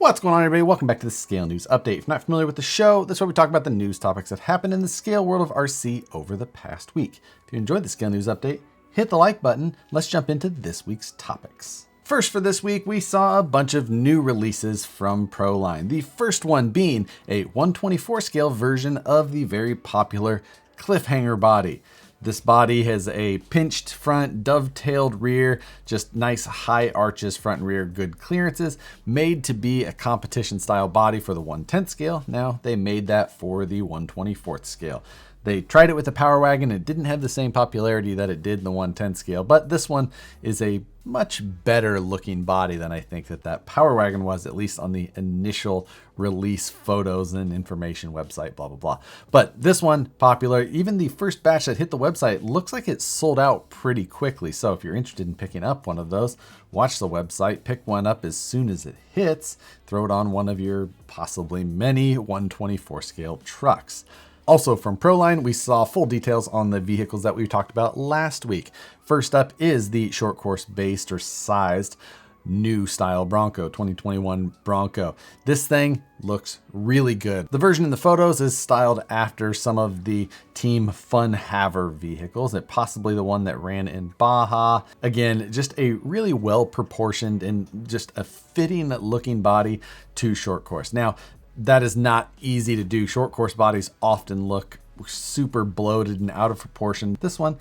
What's going on, everybody? Welcome back to the Scale News Update. If you're not familiar with the show, this is where we talk about the news topics that happened in the scale world of RC over the past week. If you enjoyed the Scale News Update, hit the like button. Let's jump into this week's topics. First for this week, we saw a bunch of new releases from Proline. The first one being a 1/24 scale version of the very popular Cliffhanger body. This body has a pinched front, dovetailed rear, just nice high arches front and rear, good clearances, made to be a competition style body for the 1/10 scale. Now they made that for the 1/24 scale. They tried it with the Power Wagon. It didn't have the same popularity that it did in the 1/10 scale, but this one is a much better looking body than I think that Power Wagon was, at least on the initial release photos and information website, blah, blah, blah. But this one, popular. Even the first batch that hit the website looks like it sold out pretty quickly. So if you're interested in picking up one of those, watch the website, pick one up as soon as it hits, throw it on one of your possibly many 1/24 scale trucks. Also from Proline, we saw full details on the vehicles that we talked about last week. First up is the short course based or sized new style Bronco, 2021 Bronco. This thing looks really good. The version in the photos is styled after some of the Team Fun Haver vehicles, and possibly the one that ran in Baja. Again, just a really well proportioned and just a fitting looking body to short course. Now, that is not easy to do. Short course bodies often look super bloated and out of proportion. This one,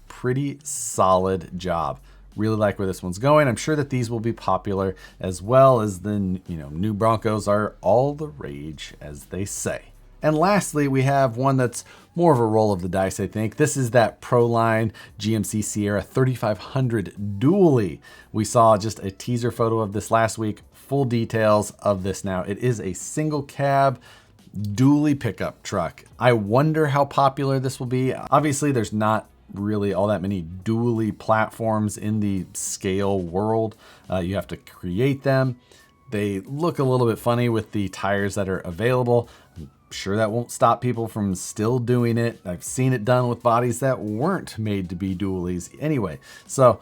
pretty solid job. Really like where this one's going. I'm sure that these will be popular, as well as the new Broncos are all the rage, as they say. And lastly, we have one that's more of a roll of the dice, I think. This is that Proline GMC Sierra 3500 dually. We saw just a teaser photo of this last week. Full details of this now. It is a single cab dually pickup truck. I wonder how popular this will be. Obviously, there's not really all that many dually platforms in the scale world. You have to create them. They look a little bit funny with the tires that are available. I'm sure that won't stop people from still doing it. I've seen it done with bodies that weren't made to be dualies anyway. So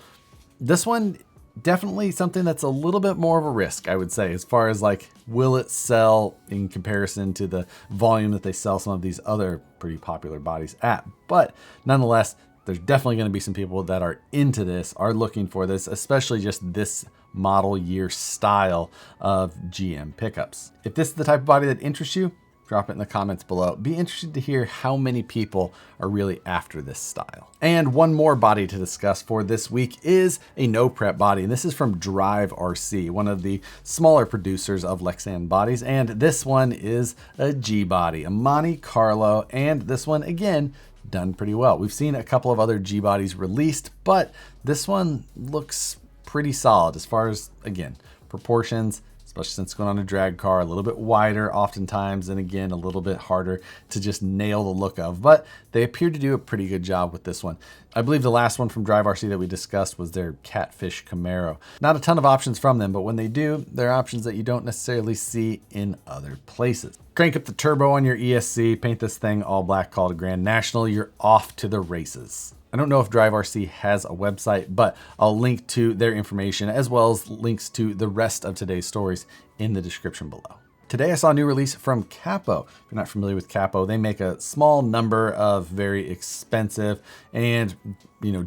this one, definitely something that's a little bit more of a risk, I would say, as far as like, will it sell in comparison to the volume that they sell some of these other pretty popular bodies at. But nonetheless, there's definitely going to be some people that are into this, are looking for this, especially just this model year style of GM pickups. If this is the type of body that interests you, drop it in the comments below. Be interested to hear how many people are really after this style. And one more body to discuss for this week is a no prep body. And this is from Drive RC, one of the smaller producers of Lexan bodies. And this one is a G body, a Monte Carlo. And this one, again, done pretty well. We've seen a couple of other G bodies released, but this one looks pretty solid as far as, again, proportions, especially since it's going on a drag car, a little bit wider oftentimes, and again, a little bit harder to just nail the look of, but they appear to do a pretty good job with this one. I believe the last one from Drive RC that we discussed was their Catfish Camaro. Not a ton of options from them, but when they do, they're options that you don't necessarily see in other places. Crank up the turbo on your ESC, paint this thing all black, call it a Grand National, you're off to the races. I don't know if Drive RC has a website, but I'll link to their information as well as links to the rest of today's stories in the description below. Today I saw a new release from Capo. If you're not familiar with Capo, they make a small number of very expensive and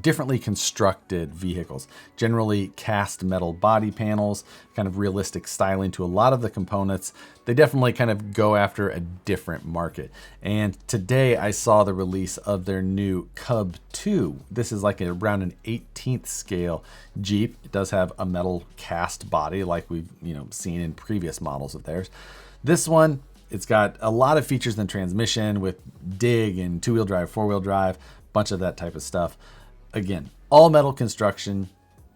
differently constructed vehicles. Generally cast metal body panels, kind of realistic styling to a lot of the components. They definitely kind of go after a different market. And today I saw the release of their new Cub II. This is like around an 18th scale Jeep. It does have a metal cast body like we've seen in previous models of theirs. This one, it's got a lot of features in the transmission with dig and two-wheel drive, four-wheel drive, bunch of that type of stuff. Again, all metal construction,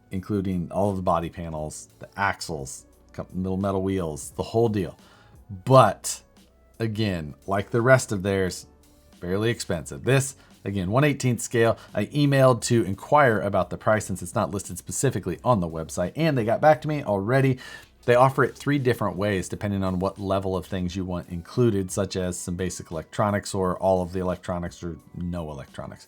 including all of the body panels, the axles, middle metal wheels, the whole deal. But again, like the rest of theirs, fairly expensive. This, again, 1/18th scale. I emailed to inquire about the price since it's not listed specifically on the website, and they got back to me already. They offer it 3 different ways depending on what level of things you want included, such as some basic electronics or all of the electronics or no electronics.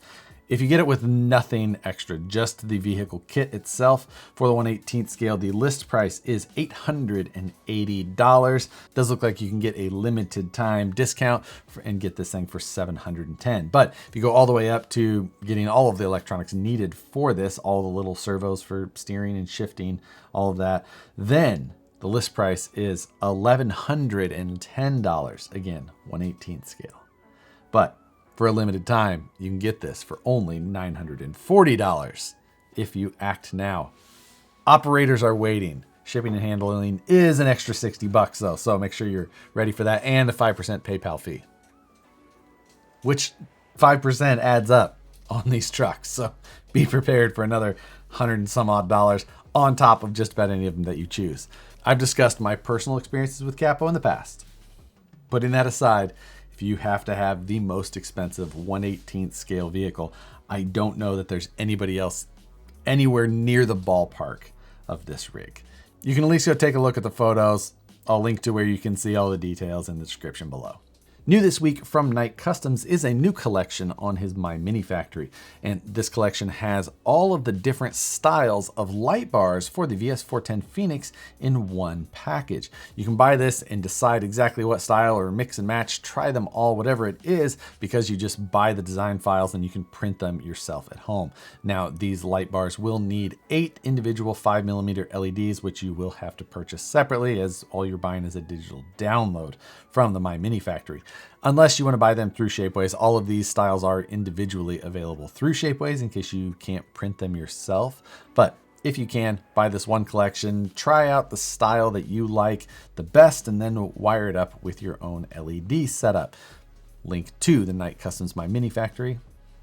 If you get it with nothing extra, just the vehicle kit itself for the 1/18 scale, the list price is $880. Does look like you can get a limited time discount and get this thing for $710. But if you go all the way up to getting all of the electronics needed for this, all the little servos for steering and shifting, all of that, then the list price is $1,110. Again, 1/18 scale. But for a limited time, you can get this for only $940 if you act now. Operators are waiting. Shipping and handling is an extra $60 though, so make sure you're ready for that, and a 5% PayPal fee, which 5% adds up on these trucks. So be prepared for another $100 and some odd on top of just about any of them that you choose. I've discussed my personal experiences with Capo in the past. Putting that aside, if you have to have the most expensive 1/18 scale vehicle, I don't know that there's anybody else anywhere near the ballpark of this rig. You can at least go take a look at the photos. I'll link to where you can see all the details in the description below. New this week from Knight Customs is a new collection on his My Mini Factory. And this collection has all of the different styles of light bars for the VS410 Phoenix in one package. You can buy this and decide exactly what style, or mix and match, try them all, whatever it is, because you just buy the design files and you can print them yourself at home. Now, these light bars will need 8 individual 5mm LEDs, which you will have to purchase separately, as all you're buying is a digital download from the My Mini Factory. Unless you want to buy them through Shapeways, all of these styles are individually available through Shapeways in case you can't print them yourself. But if you can, buy this one collection, try out the style that you like the best, and then wire it up with your own LED setup. Link to the Knight Customs My Mini Factory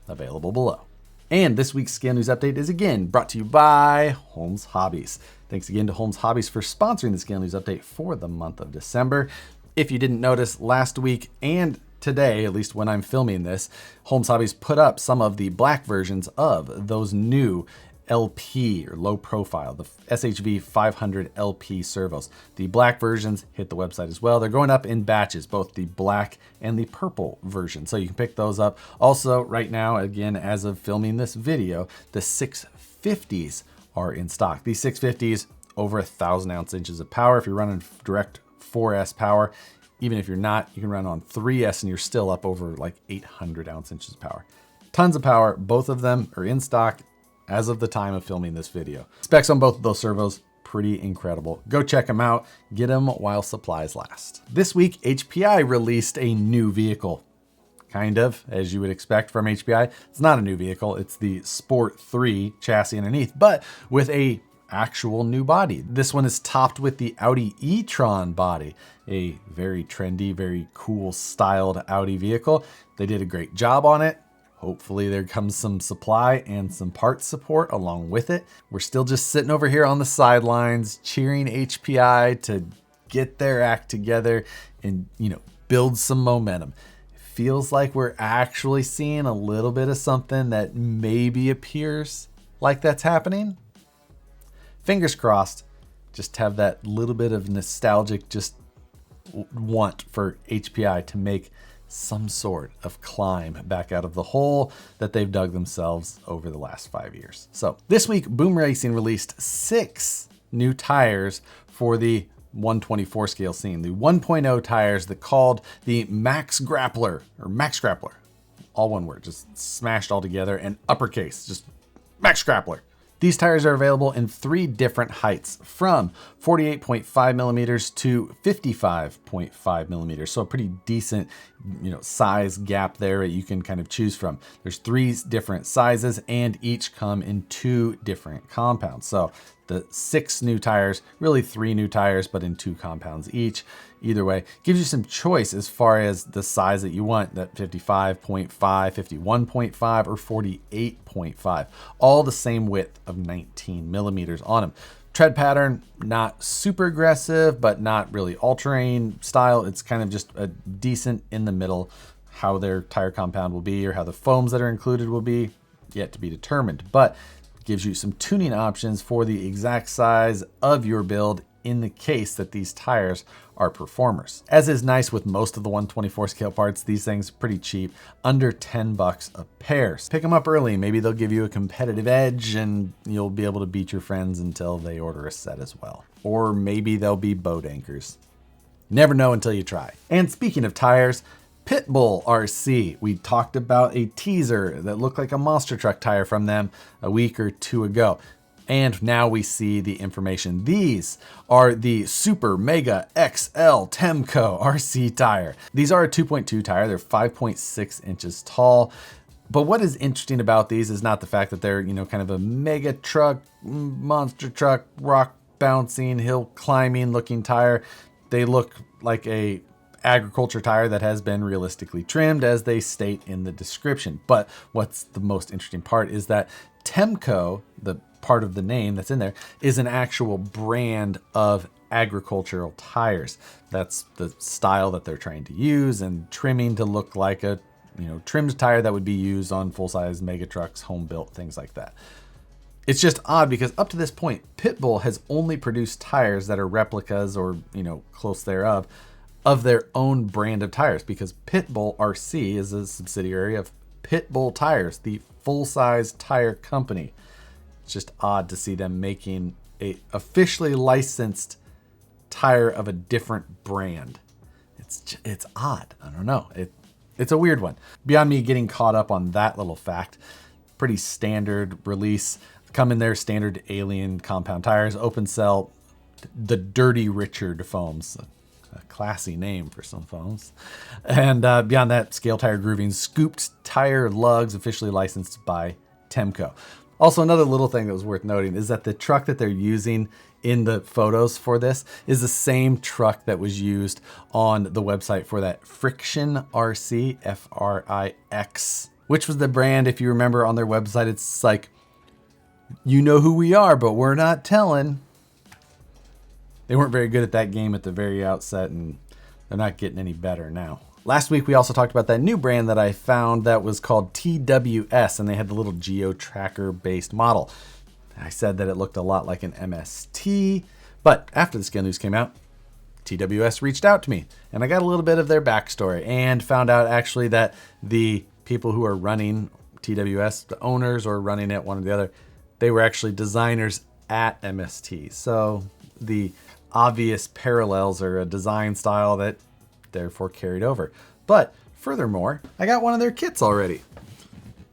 available below. And this week's Scale News Update is again brought to you by Holmes Hobbies. Thanks again to Holmes Hobbies for sponsoring the Scale News Update for the month of December. If you didn't notice, last week and today, at least when I'm filming this, Holmes Hobbies put up some of the black versions of those new LP, or low profile, the SHV 500 LP servos. The black versions hit the website as well. They're going up in batches, both the black and the purple version, so you can pick those up. Also, right now, again, as of filming this video, the 650s are in stock. These 650s, over 1,000 ounce-inches of power. If you're running direct 4S power, even if you're not, you can run on 3S and you're still up over like 800 ounce-inches of power. Tons of power. Both of them are in stock as of the time of filming this video. Specs on both of those servos, pretty incredible. Go check them out. Get them while supplies last. This week, HPI released a new vehicle. Kind of, as you would expect from HPI. It's not a new vehicle. It's the Sport 3 chassis underneath, but with a actual new body. This one is topped with the Audi e-tron body, a very trendy, very cool styled Audi vehicle. They did a great job on it. Hopefully there comes some supply and some parts support along with it. We're still just sitting over here on the sidelines cheering HPI to get their act together and, build some momentum. It feels like we're actually seeing a little bit of something that maybe appears like that's happening. Fingers crossed. Just have that little bit of nostalgic want for HPI to make some sort of climb back out of the hole that they've dug themselves over the last 5 years. So this week, Boom Racing released 6 new tires for the 124 scale scene. The 1.0 tires that called the Max Grappler, all one word, just smashed all together, and uppercase, just Max Grappler. These tires are available in 3 different heights, from 48.5 millimeters to 55.5 millimeters. So a pretty decent, size gap there that you can kind of choose from. There's 3 different sizes, and each come in 2 different compounds. So the 6 new tires, really 3 new tires, but in 2 compounds each. Either way, gives you some choice as far as the size that you want, that 55.5, 51.5, or 48.5. All the same width of 19 millimeters on them. Tread pattern, not super aggressive, but not really all-terrain style. It's kind of just a decent in the middle. How their tire compound will be, or how the foams that are included will be, yet to be determined. But gives you some tuning options for the exact size of your build in the case that these tires are performers. As is nice with most of the 124 scale parts, these things are pretty cheap, under 10 bucks a pair. So pick them up early, maybe they'll give you a competitive edge and you'll be able to beat your friends until they order a set as well. Or maybe they'll be boat anchors. Never know until you try. And speaking of tires, Pitbull RC. We talked about a teaser that looked like a monster truck tire from them a week or two ago. And now we see the information. These are the Super Mega XL Temco RC tire. These are a 2.2 tire. They're 5.6 inches tall. But what is interesting about these is not the fact that they're, kind of a mega truck, monster truck, rock bouncing, hill climbing looking tire. They look like a agriculture tire that has been realistically trimmed, as they state in the description. But what's the most interesting part is that Temco, the part of the name that's in there, is an actual brand of agricultural tires. That's the style that they're trying to use, and trimming to look like a trimmed tire that would be used on full-size mega trucks, home built, things like that. It's just odd because up to this point, Pitbull has only produced tires that are replicas or, close thereof, of their own brand of tires, because Pitbull RC is a subsidiary of Pitbull Tires, the full-size tire company. It's just odd to see them making a officially licensed tire of a different brand. It's odd. I don't know. It's a weird one. Beyond me getting caught up on that little fact, pretty standard release. Come in their standard alien compound tires, open cell, the Dirty Richard foams. A classy name for some foams. And beyond that, scale tire grooving, scooped tire lugs, officially licensed by Temco. Also, another little thing that was worth noting is that the truck that they're using in the photos for this is the same truck that was used on the website for that Friction RC, Frix, which was the brand, if you remember on their website, it's like, you know who we are, but we're not telling. They weren't very good at that game at the very outset, and they're not getting any better now. Last week, we also talked about that new brand that I found that was called TWS, and they had the little geo-tracker based model. I said that it looked a lot like an MST, but after the scale news came out, TWS reached out to me, and I got a little bit of their backstory and found out actually that the people who are running TWS, the owners or running it, one or the other, they were actually designers at MST. So the obvious parallels are a design style that therefore carried over. But furthermore, I got one of their kits already.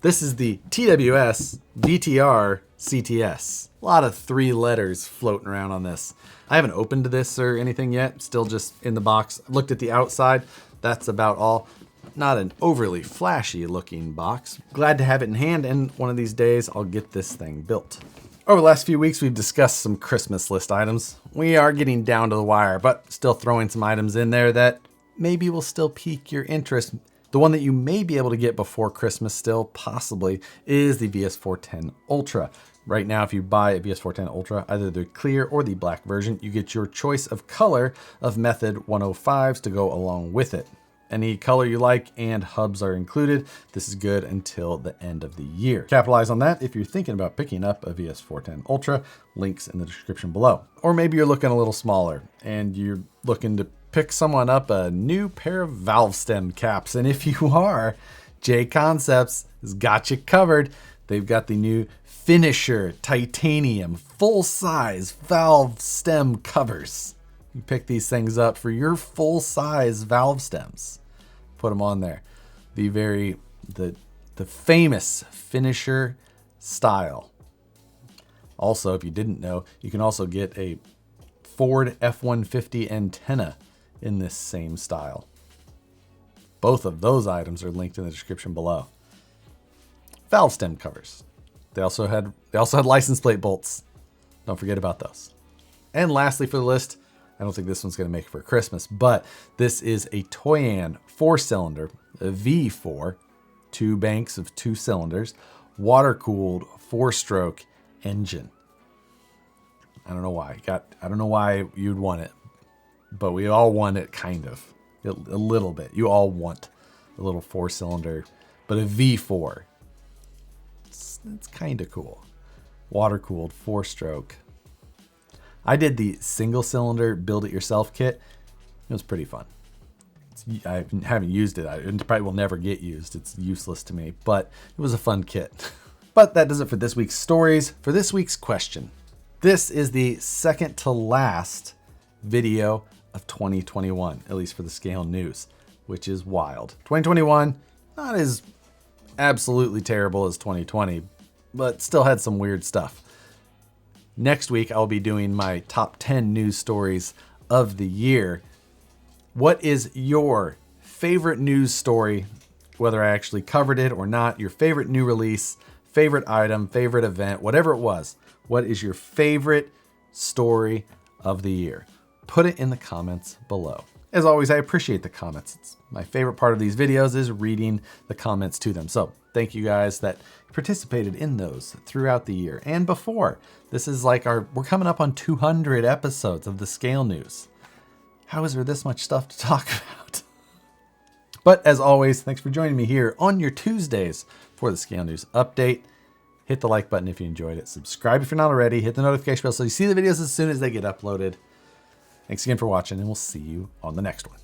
This is the TWS VTR CTS. A lot of 3 letters floating around on this. I haven't opened this or anything yet, still just in the box. Looked at the outside, that's about all. Not an overly flashy looking box. Glad to have it in hand, and one of these days I'll get this thing built. Over the last few weeks, we've discussed some Christmas list items. We are getting down to the wire, but still throwing some items in there that maybe will still pique your interest. The one that you may be able to get before Christmas still, possibly, is the VS410 Ultra. Right now, if you buy a VS410 Ultra, either the clear or the black version, you get your choice of color of Method 105s to go along with it. Any color you like and hubs are included. This is good until the end of the year. Capitalize on that if you're thinking about picking up a VS410 Ultra. Links in the description below. Or maybe you're looking a little smaller and you're looking to pick someone up a new pair of valve stem caps. And if you are, J Concepts has got you covered. They've got the new Finisher Titanium full-size valve stem covers. You pick these things up for your full-size valve stems. Put them on there. The famous Finisher style. Also, if you didn't know, you can also get a Ford F-150 antenna in this same style. Both of those items are linked in the description below. Valve stem covers. They also had license plate bolts. Don't forget about those. And lastly for the list, I don't think this one's going to make it for Christmas, but this is a Toyan 4-cylinder, a V4, 2 banks of 2 cylinders, water-cooled 4-stroke engine. I don't know why. I don't know why you'd want it, but we all want it, kind of. A little bit. You all want a little 4-cylinder, but a V4. It's kind of cool. Water-cooled 4-stroke. I did the single cylinder build it yourself kit. It was pretty fun. I haven't used it. It probably will never get used. It's useless to me, but it was a fun kit. But that does it for this week's stories. For this week's question, this is the second to last video of 2021, at least for the scale news, which is wild. 2021, not as absolutely terrible as 2020, but still had some weird stuff. Next week, I'll be doing my top 10 news stories of the year. What is your favorite news story, whether I actually covered it or not, your favorite new release, favorite item, favorite event, whatever it was? What is your favorite story of the year? Put it in the comments below. As always, I appreciate the comments. It's my favorite part of these videos is reading the comments to them. So thank you guys that participated in those throughout the year and before. This is like we're coming up on 200 episodes of the Scale News. How is there this much stuff to talk about? But as always, thanks for joining me here on your Tuesdays for the Scale News update. Hit the like button if you enjoyed it. Subscribe if you're not already. Hit the notification bell so you see the videos as soon as they get uploaded. Thanks again for watching, and we'll see you on the next one.